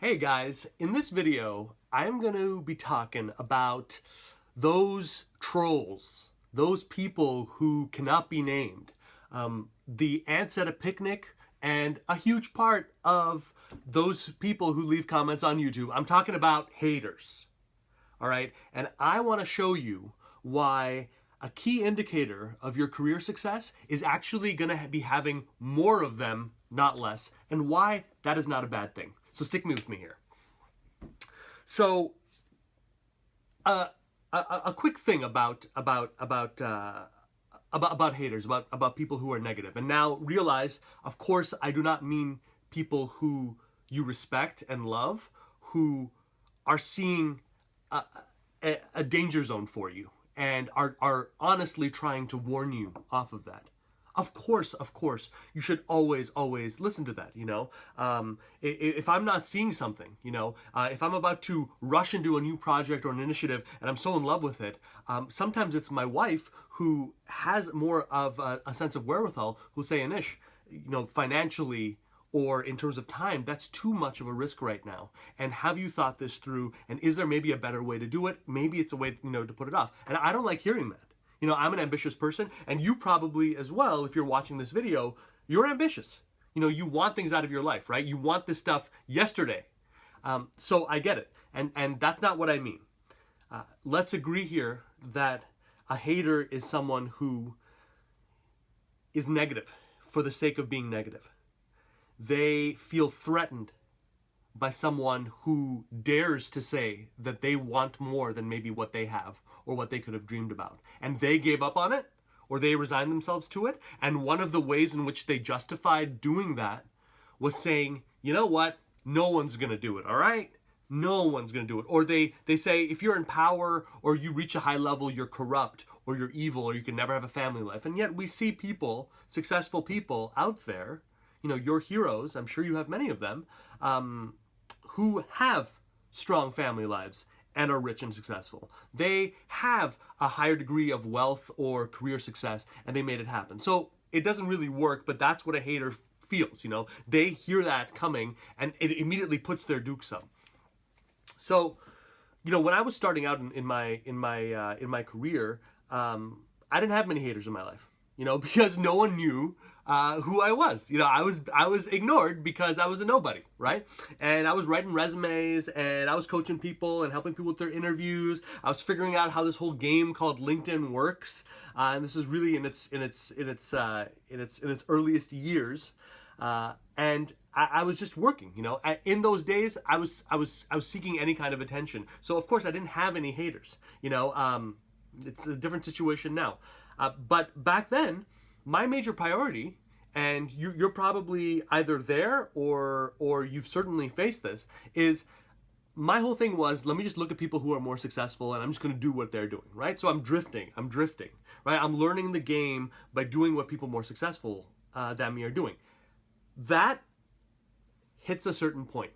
Hey guys, in this video, I'm going to be talking about those trolls, those people who cannot be named, the ants at a picnic, and a huge part of those people who leave comments on YouTube. I'm talking about haters, all right? And I want to show you why a key indicator of your career success is actually going to be having more of them, not less, and why that is not a bad thing. So stick with me here. So, a quick thing about haters, about people who are negative. And now realize, of course, I do not mean people who you respect and love, who are seeing a danger zone for you and are honestly trying to warn you off of that. Of course, you should always listen to that, if I'm not seeing something, if I'm about to rush into a new project or an initiative and I'm so in love with it, sometimes it's my wife who has more of a sense of wherewithal who'll say, Anish, financially or in terms of time, that's too much of a risk right now. And have you thought this through? And is there maybe a better way to do it? Maybe it's a way, to put it off. And I don't like hearing that. I'm an ambitious person, and you probably as well, if you're watching this video, you're ambitious. You want things out of your life, right? You want this stuff yesterday. So I get it. And that's not what I mean. Let's agree here that a hater is someone who is negative for the sake of being negative. They feel threatened by someone who dares to say that they want more than maybe what they have or what they could have dreamed about. And they gave up on it, or they resigned themselves to it. And one of the ways in which they justified doing that was saying, you know what? No one's going to do it, all right? No one's going to do it. Or they say, if you're in power or you reach a high level, you're corrupt or you're evil or you can never have a family life. And yet we see people, successful people out there, your heroes, I'm sure you have many of them, who have strong family lives and are rich and successful. They have a higher degree of wealth or career success, and they made it happen. So it doesn't really work, but that's what a hater feels. They hear that coming, and it immediately puts their dukes up. So, when I was starting out in my career, I didn't have many haters in my life. Because no one knew who I was. I was ignored because I was a nobody, right? And I was writing resumes and I was coaching people and helping people with their interviews. I was figuring out how this whole game called LinkedIn works, and this is really in its earliest years. And I was just working. In those days, I was seeking any kind of attention. So of course I didn't have any haters. It's a different situation now. But back then, my major priority, and you're probably either there or you've certainly faced this, is my whole thing was, let me just look at people who are more successful and I'm just going to do what they're doing, right? So I'm drifting, right? I'm learning the game by doing what people more successful than me are doing. That hits a certain point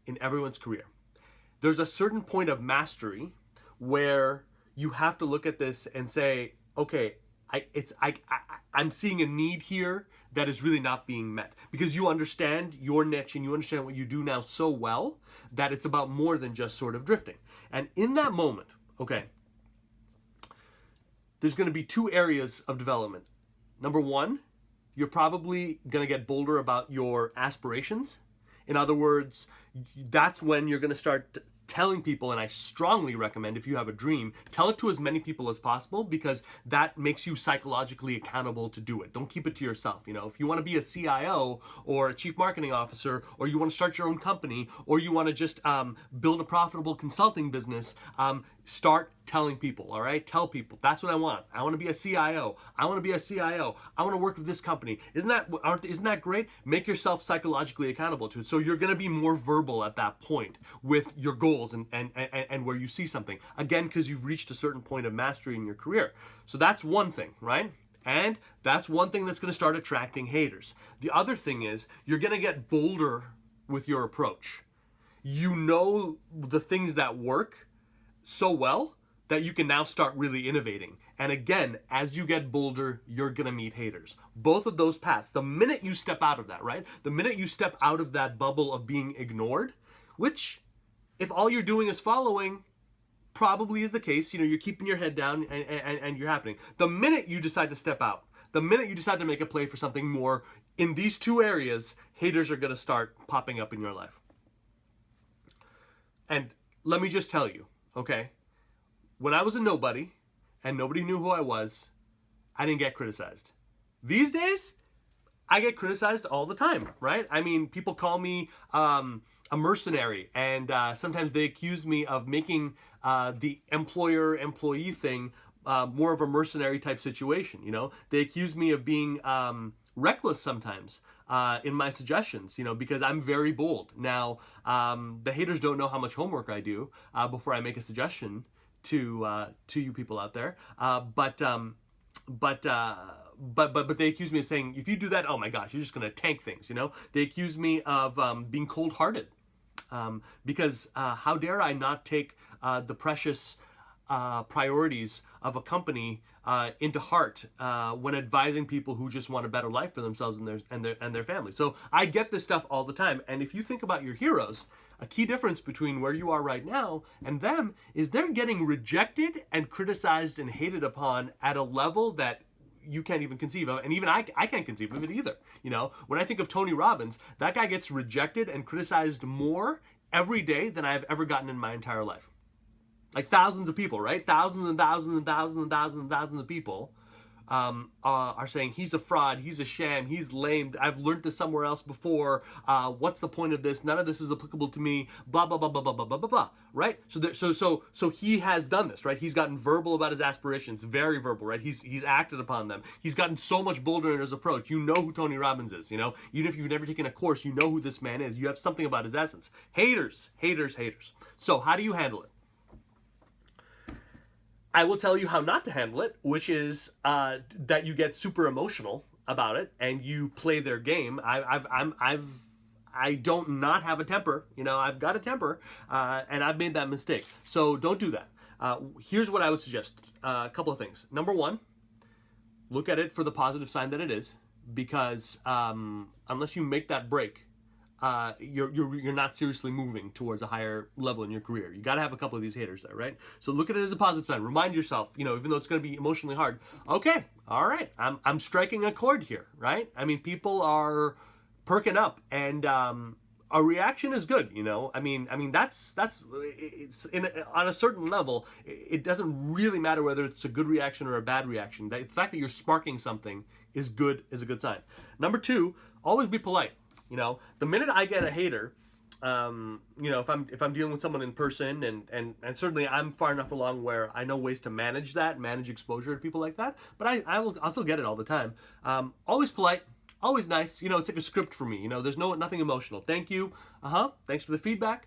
in everyone's career. There's a certain point of mastery where you have to look at this and say, okay, I'm seeing a need here that is really not being met, because you understand your niche and you understand what you do now so well that it's about more than just sort of drifting. And in that moment, okay, there's going to be two areas of development. Number one, you're probably going to get bolder about your aspirations. In other words, that's when you're going to start telling people, and I strongly recommend, if you have a dream, tell it to as many people as possible, because that makes you psychologically accountable to do it. Don't keep it to yourself. If you want to be a CIO or a chief marketing officer, or you want to start your own company, or you want to just build a profitable consulting business, start telling people, all right? Tell people, that's what I want. I want to be a CIO. I want to be a CIO. I want to work with this company. Isn't that great? Make yourself psychologically accountable to it. So you're going to be more verbal at that point with your goals and where you see something. Again, because you've reached a certain point of mastery in your career. So that's one thing, right? And that's one thing that's going to start attracting haters. The other thing is you're going to get bolder with your approach. The things that work so well that you can now start really innovating And again, as you get bolder, you're going to meet haters. Both of those paths. The minute you step out of that, right? The minute you step out of that bubble of being ignored, which if all you're doing is following, probably is the case, you're keeping your head down and you're happening. The minute you decide to step out, the minute you decide to make a play for something more in these two areas, haters are going to start popping up in your life. And let me just tell you, okay, when I was a nobody and nobody knew who I was, I didn't get criticized. These days, I get criticized all the time, right? I mean, people call me a mercenary, and sometimes they accuse me of making the employer-employee thing more of a mercenary type situation. They accuse me of being reckless sometimes in my suggestions, because I'm very bold. Now, the haters don't know how much homework I do before I make a suggestion to you people out there. But they accuse me of saying, if you do that, oh my gosh, you're just going to tank things. They accuse me of being cold-hearted. Because how dare I not take the precious priorities of a company into heart when advising people who just want a better life for themselves and their family. So I get this stuff all the time. And if you think about your heroes, a key difference between where you are right now and them is they're getting rejected and criticized and hated upon at a level that you can't even conceive of, and even I can't conceive of it either. When I think of Tony Robbins, that guy gets rejected and criticized more every day than I've ever gotten in my entire life. Like thousands of people, right? Thousands and thousands and thousands and thousands and thousands of people are saying he's a fraud, he's a sham, he's lame, I've learned this somewhere else before, what's the point of this, none of this is applicable to me, blah blah blah blah blah blah blah blah, right? So he has done this, right? He's gotten verbal about his aspirations, very verbal, right? He's acted upon them. He's gotten so much bolder in his approach. You know who Tony Robbins is, even if you've never taken a course, you know who this man is. You have something about his essence. Haters. So how do you handle it? I will tell you how not to handle it, which is that you get super emotional about it and you play their game. I don't not have a temper. I've got a temper, and I've made that mistake. So don't do that. Here's what I would suggest: a couple of things. Number one, look at it for the positive sign that it is, because unless you make that break, you're not seriously moving towards a higher level in your career. You got to have a couple of these haters there, right? So look at it as a positive sign. Remind yourself, even though it's going to be emotionally hard, okay, all right, I'm striking a chord here, right? I mean, people are perking up, and a reaction is good, I mean that's it's on a certain level. It doesn't really matter whether it's a good reaction or a bad reaction. The fact that you're sparking something is good, is a good sign. Number two, always be polite. The minute I get a hater, if I'm dealing with someone in person, and certainly I'm far enough along where I know ways to manage exposure to people like that, but I'll still get it all the time. Always polite, always nice. It's like a script for me. There's nothing emotional. Thank you. Thanks for the feedback.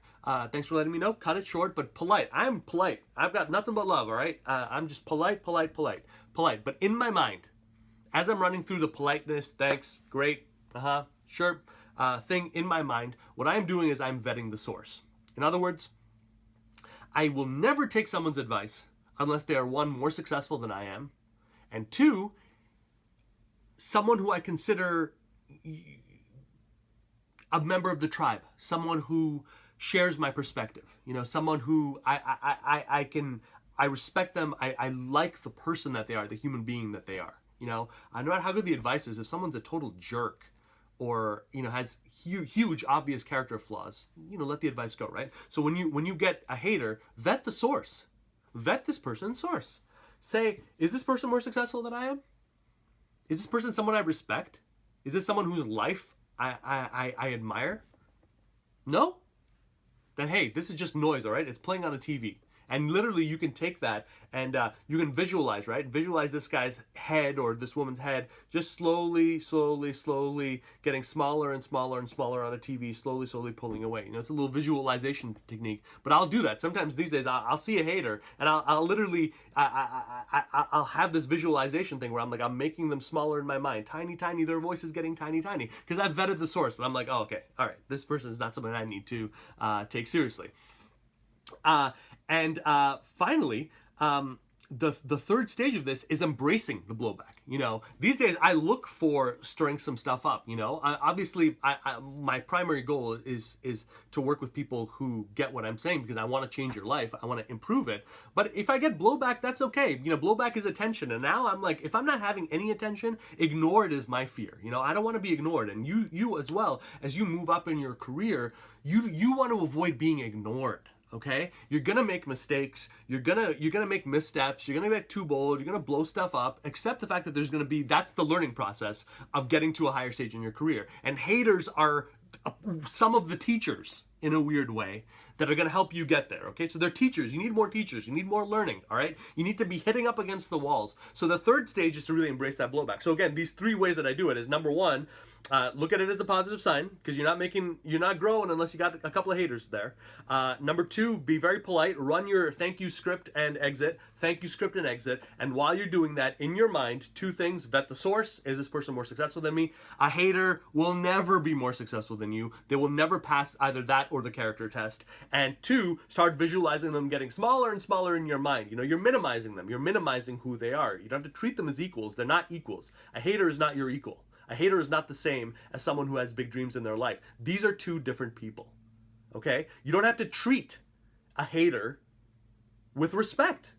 Thanks for letting me know. Cut it short, but polite. I'm polite. I've got nothing but love. All right. I'm just polite. But in my mind, as I'm running through the politeness, thanks, great, sure, thing in my mind, what I'm doing is I'm vetting the source. In other words, I will never take someone's advice unless they are, one, more successful than I am, and two, someone who I consider a member of the tribe, someone who shares my perspective, someone who I respect them, I like the person that they are, the human being that they are. No matter how good the advice is, if someone's a total jerk or has huge obvious character flaws, let the advice go, right? So when you get a hater, vet the source, vet this person's source. Say, is this person more successful than I am? Is this person someone I respect? Is this someone whose life I admire? No? Then hey, this is just noise, all right? It's playing on a TV. And literally you can take that and you can visualize, right? Visualize this guy's head or this woman's head just slowly getting smaller and smaller and smaller on a TV, slowly pulling away. It's a little visualization technique. But I'll do that. Sometimes these days I'll see a hater and I'll literally, I'll have this visualization thing where I'm making them smaller in my mind. Tiny, their voice is getting tiny. Because I've vetted the source and I'm like, oh, okay, all right, this person is not someone I need to take seriously. And finally, the third stage of this is embracing the blowback. You know, these days I look for stirring some stuff up. You know, obviously, my primary goal is to work with people who get what I'm saying, because I want to change your life. I want to improve it. But if I get blowback, that's okay. You know, blowback is attention, and now I'm like, if I'm not having any attention, ignore it is my fear. You know, I don't want to be ignored, and you as well, as you move up in your career, you want to avoid being ignored. Okay, you're gonna make mistakes, you're gonna make missteps, you're gonna get too bold, you're gonna blow stuff up. Accept the fact that there's gonna be, that's the learning process of getting to a higher stage in your career. And haters are some of the teachers, in a weird way, that are going to help you get there. Okay, so they're teachers. You need more teachers, you need more learning. All right, you need to be hitting up against the walls. So the third stage is to really embrace that blowback. So again, these three ways that I do it is, number one, look at it as a positive sign, because you're not growing unless you got a couple of haters there. Number two, be very polite. Run your thank you script and exit. Thank you script and exit. And while you're doing that, in your mind, two things: vet the source. Is this person more successful than me? A hater will never be more successful than you. They will never pass either that or the character test. And two, start visualizing them getting smaller and smaller in your mind. You know, you're minimizing them. You're minimizing who they are. You don't have to treat them as equals. They're not equals. A hater is not your equal. A hater is not the same as someone who has big dreams in their life. These are two different people, okay? You don't have to treat a hater with respect.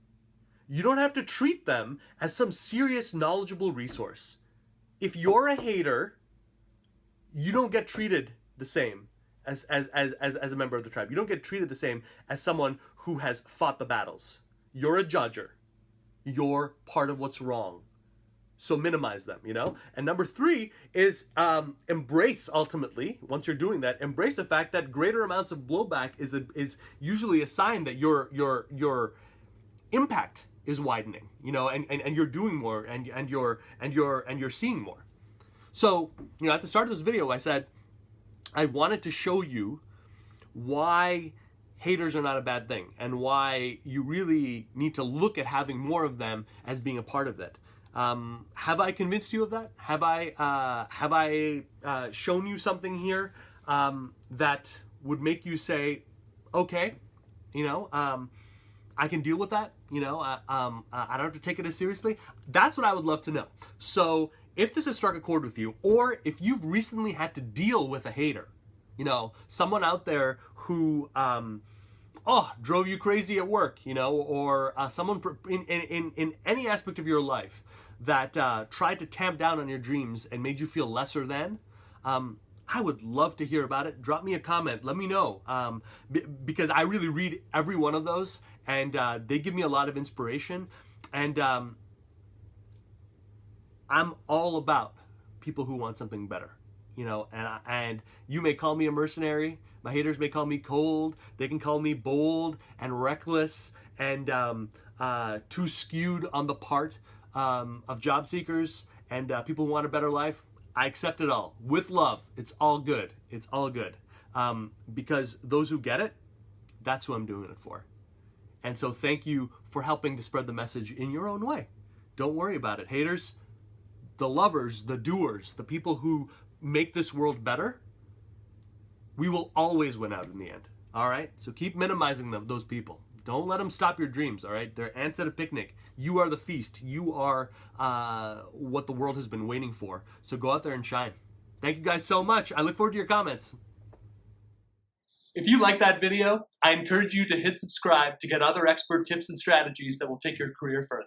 You don't have to treat them as some serious, knowledgeable resource. If you're a hater, you don't get treated the same as a member of the tribe. You don't get treated the same as someone who has fought the battles. You're a judger. You're part of what's wrong. So minimize them, you know? And number three is embrace, ultimately, once you're doing that, embrace the fact that greater amounts of blowback is usually a sign that your impact is widening, you know, and you're doing more, and you're seeing more. So, you know, at the start of this video, I said I wanted to show you why haters are not a bad thing, and why you really need to look at having more of them as being a part of it. Have I convinced you of that? Have I shown you something here that would make you say, okay, you know, I can deal with that, you know, I don't have to take it as seriously? That's what I would love to know. So if this has struck a chord with you, or if you've recently had to deal with a hater, you know, someone out there who drove you crazy at work, you know, or someone in any aspect of your life that tried to tamp down on your dreams and made you feel lesser than, I would love to hear about it. Drop me a comment. Let me know, because I really read every one of those, and they give me a lot of inspiration. And I'm all about people who want something better, you know, and you may call me a mercenary. My haters may call me cold. They can call me bold and reckless and too skewed on the part of job seekers and people who want a better life. I accept it all with love. It's all good. It's all good. Because those who get it, that's who I'm doing it for. And so thank you for helping to spread the message in your own way. Don't worry about it. Haters, the lovers, the doers, the people who make this world better, we will always win out in the end. All right? So keep minimizing them, those people. Don't let them stop your dreams, all right? They're ants at a picnic. You are the feast. You are what the world has been waiting for. So go out there and shine. Thank you guys so much. I look forward to your comments. If you like that video, I encourage you to hit subscribe to get other expert tips and strategies that will take your career further.